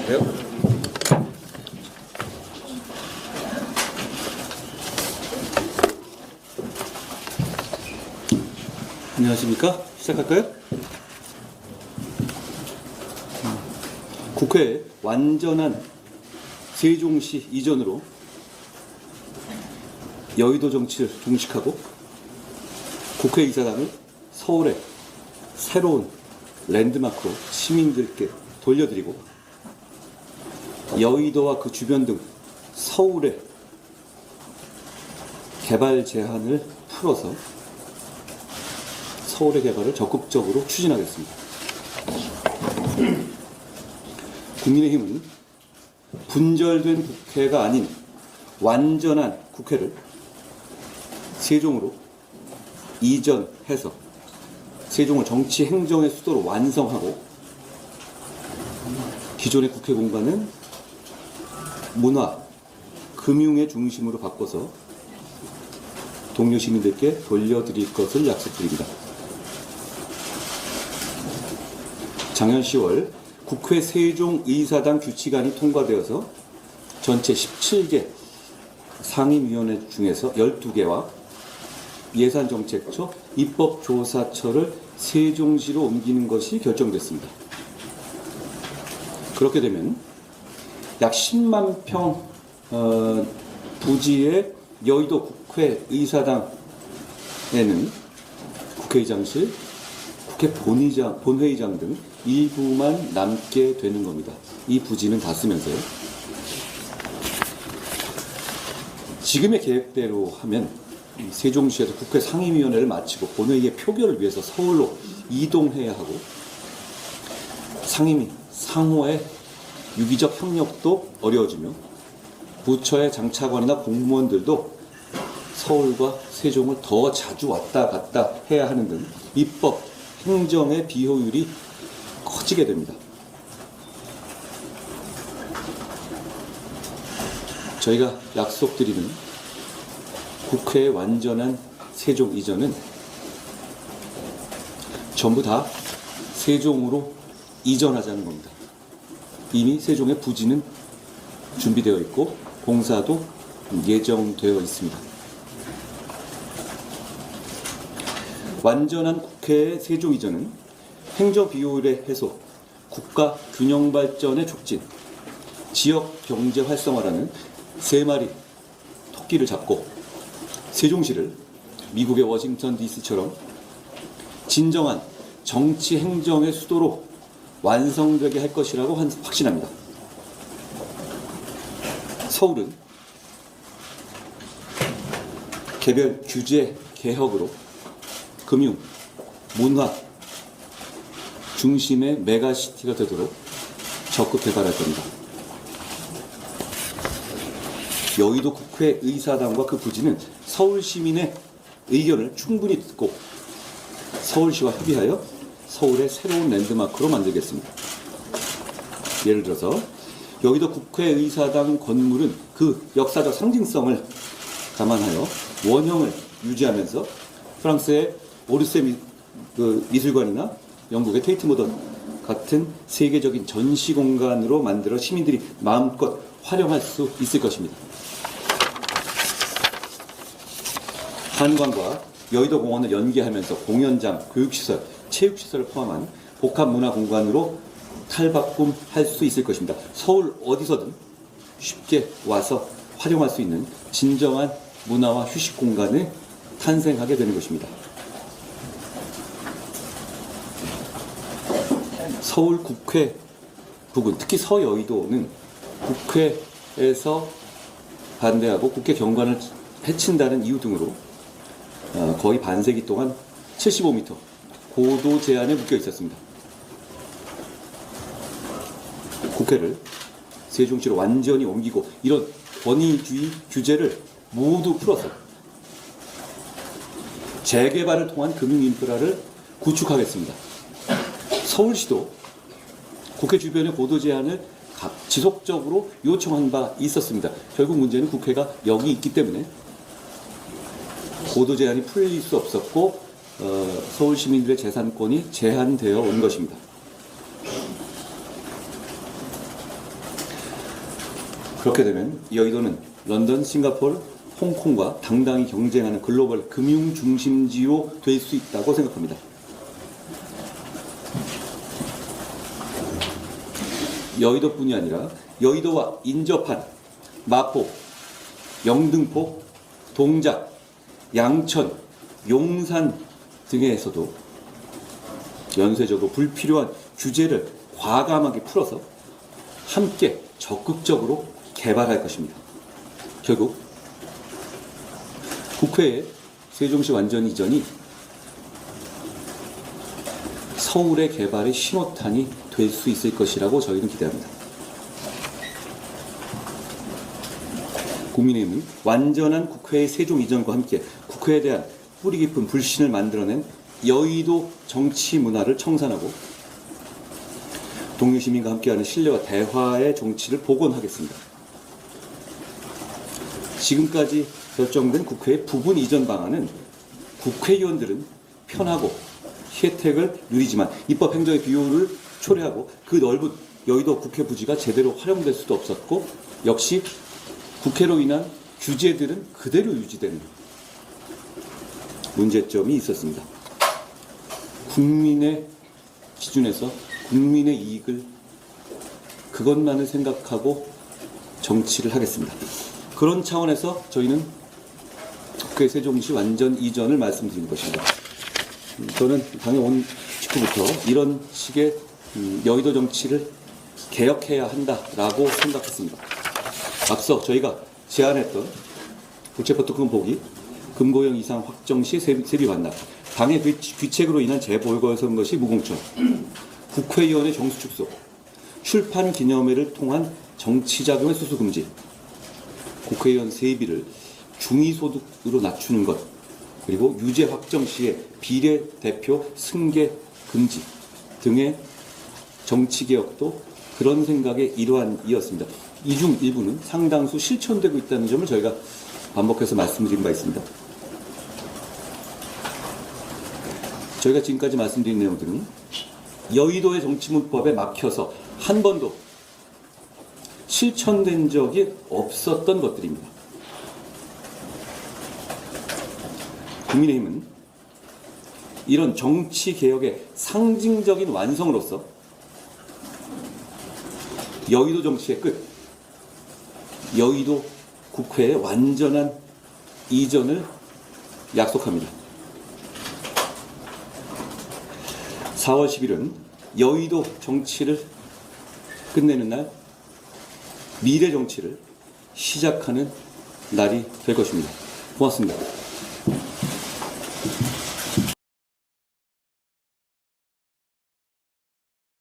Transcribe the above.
시작할까요? 안녕하십니까? 시작할까요? 국회의 완전한 세종시 이전으로 여의도 정치를 종식하고 국회의사당을 서울의 새로운 랜드마크로 시민들께 돌려드리고 여의도와 그 주변 등 서울의 개발 제한을 풀어서 서울의 개발을 적극적으로 추진하겠습니다. 국민의힘은 분절된 국회가 아닌 완전한 국회를 세종으로 이전해서 세종을 정치 행정의 수도로 완성하고 기존의 국회 공간은 문화, 금융의 중심으로 바꿔서 동료 시민들께 돌려드릴 것을 약속드립니다. 작년 10월 국회 세종의사당 규칙안이 통과되어서 전체 17개 상임위원회 중에서 12개와 예산정책처, 입법조사처를 세종시로 옮기는 것이 결정됐습니다. 그렇게 되면 약 10만 평 부지의 여의도 국회의사당에는 국회의장실, 국회 본회의장 등 일부만 남게 되는 겁니다. 이 부지는 다 쓰면서요. 지금의 계획대로 하면 세종시에서 국회 상임위원회를 마치고 본회의의 표결을 위해서 서울로 이동해야 하고 상임위, 상호의 유기적 협력도 어려워지며 부처의 장차관이나 공무원들도 서울과 세종을 더 자주 왔다 갔다 해야 하는 등 입법, 행정의 비효율이 커지게 됩니다. 저희가 약속드리는 국회의 완전한 세종 이전은 전부 다 세종으로 이전하자는 겁니다. 이미 세종의 부지는 준비되어 있고 공사도 예정되어 있습니다. 완전한 국회의 세종 이전은 행정 비효율의 해소, 국가 균형 발전의 촉진, 지역 경제 활성화라는 세 마리 토끼를 잡고 세종시를 미국의 워싱턴 DC처럼 진정한 정치 행정의 수도로 완성되게 할 것이라고 확신합니다. 서울은 개별 규제 개혁으로 금융, 문화 중심의 메가시티가 되도록 적극 개발할 겁니다. 여의도 국회의사당과 그 부지는 서울 시민의 의견을 충분히 듣고 서울시와 협의하여 서울의 새로운 랜드마크로 만들겠습니다. 예를 들어서 여의도 국회의사당 건물은 그 역사적 상징성을 감안하여 원형을 유지하면서 프랑스의 오르세 미술관이나 영국의 테이트 모던 같은 세계적인 전시 공간으로 만들어 시민들이 마음껏 활용할 수 있을 것입니다. 한강과 여의도 공원을 연계하면서 공연장, 교육시설, 체육시설을 포함한 복합문화공간으로 탈바꿈할 수 있을 것입니다. 서울 어디서든 쉽게 와서 활용할 수 있는 진정한 문화와 휴식 공간을 탄생하게 되는 것입니다. 서울 국회 부근, 특히 서여의도는 국회에서 반대하고 국회 경관을 해친다는 이유 등으로 거의 반세기 동안 75m 고도 제한에 묶여 있었습니다. 국회를 세종시로 완전히 옮기고 이런 권위주의 규제를 모두 풀어서 재개발을 통한 금융인프라를 구축하겠습니다. 서울시도 국회 주변의 고도 제한을 지속적으로 요청한 바 있었습니다. 결국 문제는 국회가 여기 있기 때문에 고도 제한이 풀릴 수 없었고 서울 시민들의 재산권이 제한되어 온 것입니다. 그렇게 되면 여의도는 런던, 싱가포르, 홍콩과 당당히 경쟁하는 글로벌 금융 중심지로 될 수 있다고 생각합니다. 여의도뿐이 아니라 여의도와 인접한 마포, 영등포, 동작, 양천, 용산 등에서도 연쇄적으로 불필요한 규제를 과감하게 풀어서 함께 적극적으로 개발할 것입니다. 결국 국회의 세종시 완전 이전이 서울의 개발의 신호탄이 될 수 있을 것이라고 저희는 기대합니다. 국민의힘은 완전한 국회의 세종 이전과 함께 국회에 대한 뿌리 깊은 불신을 만들어낸 여의도 정치 문화를 청산하고 동료 시민과 함께하는 신뢰와 대화의 정치를 복원하겠습니다. 지금까지 결정된 국회의 부분 이전 방안은 국회의원들은 편하고 혜택을 누리지만 입법 행정의 비율을 초래하고 그 넓은 여의도 국회 부지가 제대로 활용될 수도 없었고 역시 국회로 인한 규제들은 그대로 유지되는 문제점이 있었습니다. 국민의 기준에서 국민의 이익을 그것만을 생각하고 정치를 하겠습니다. 그런 차원에서 저희는 국회 세종시 완전 이전을 말씀드리는 것입니다. 저는 당에 온 직후부터 이런 식의 여의도 정치를 개혁해야 한다라고 생각했습니다. 앞서 저희가 제안했던 국채포트금 보기, 금고형 이상 확정 시 세비 반납, 당의 귀책으로 인한 재보궐선거 시 무공천, 국회의원의 정수 축소, 출판 기념회를 통한 정치자금의 수수 금지, 국회의원 세비를 중위소득으로 낮추는 것, 그리고 유죄 확정 시에 비례대표 승계 금지 등의 정치개혁도 그런 생각의 일환이었습니다. 이 중 일부는 상당수 실천되고 있다는 점을 저희가 반복해서 말씀드린 바 있습니다. 저희가 지금까지 말씀드린 내용들은 여의도의 정치문법에 막혀서 한 번도 실천된 적이 없었던 것들입니다. 국민의힘은 이런 정치개혁의 상징적인 완성으로서 여의도 정치의 끝, 여의도 국회의 완전한 이전을 약속합니다. 4월 10일은 여의도 정치를 끝내는 날, 미래 정치를 시작하는 날이 될 것입니다. 고맙습니다.